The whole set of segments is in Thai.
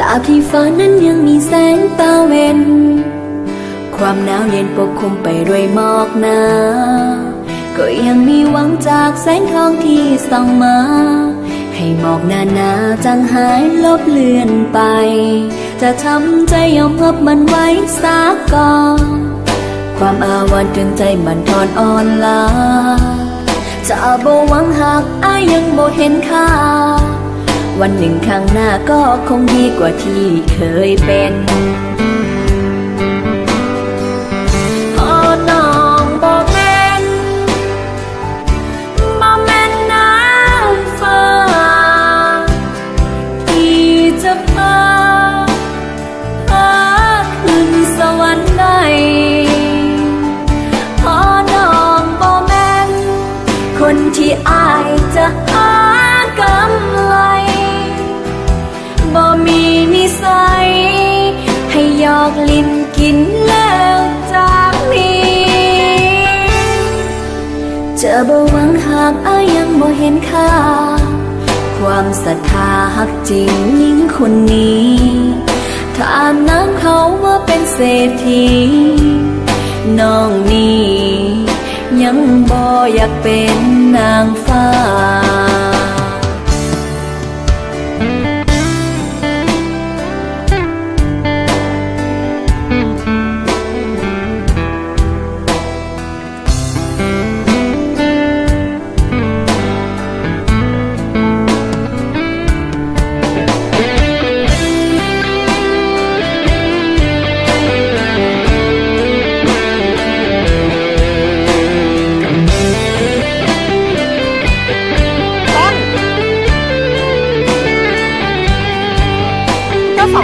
ราบที่ฟ้านั้นยังมีแสงตะเวนความหนาวเย็นปกคลุมไปด้วยหมอกหนาก็ยังมีหวังจากแสงทองที่ส่องมาให้หมอกหนาๆจางหายลบเลือนไปจะทำใจยอมรับมันไว้สักก่อนความอาวรณ์จนใจมันทอนอ่อนล้าจะบ่หวังหากอายยังบ่เห็นค่าวันหนึ่งข้างหน้าก็คงดีกว่าที่เคยเป็นพอน้องบ่แม่นน้ำฟ้าที่จะพาขึ้นสวรรค์ได้พอน้องบ่แม่นคนที่อายจะหากำไรบ่มีนิสัยให้หยอกลิ้นกินแล้วจากนี้จะบ่หวังหากอายยังบ่เห็นค่าความศรัทธาฮักจริงยิ่งคนนี้ถ้าน้ำเขาว่าเป็นเศรษฐีน้องนี้ยังบ่อยากเป็นนางฟ้า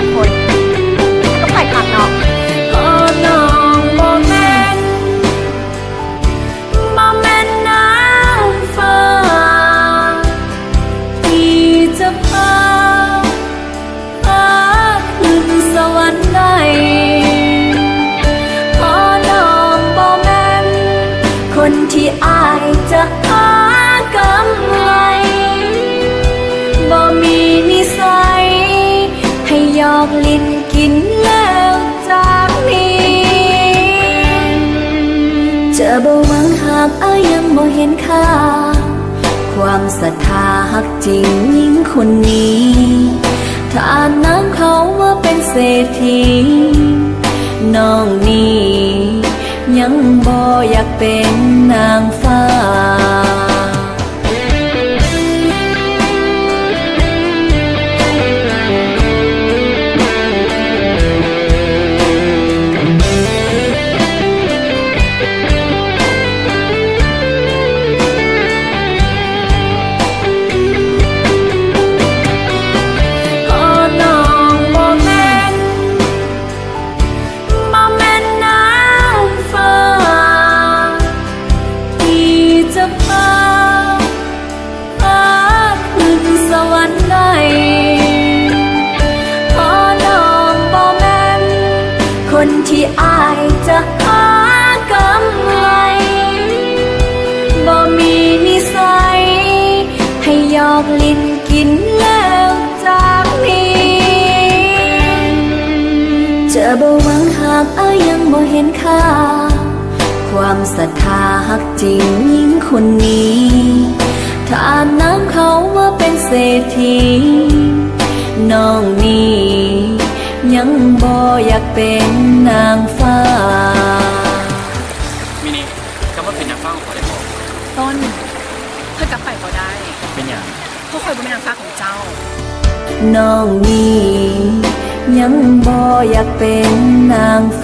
2 คนก็ไปขับเนาะพอน้องบ่แม่นน้ำฟ้าที่จะพาขึ้นสวรรค์ได้พอน้องบ่แม่นคนที่อายจะหากำไรบ่มีนิสัยให้หยอกลิ้นกินแล้วจากนี้จะบ่หวังหากอายยังบ่เห็นค่าความศรัทธาฮักจริงยิ่งคนนี้ถ้าน้ำเขาว่าเป็นเศรษฐีน้องนี้ยังบ่อยากเป็นนางฟ้าคนที่อายจะหากำไรบ่มีนิสัยให้หยอกลิ้นกินแล้วจากนี้จะบ่หวังหากอายยังบ่เห็นค่าความศรัทธาฮักจริงยิ่งคนนี้ถ้าน้ำเขาว่าเป็นเศรษฐีน้องนี้ยังบ่อยากเป็นนางฟ้ามินิคำว่าเป็นนางฟ้าของเขาได้บอกต้นเธอกลับไปก็ได้เป็นอย่างพวกคอยเป็นนางฟ้าของเจ้าน้องนี้ยังบ่อยากเป็นนางฟ้า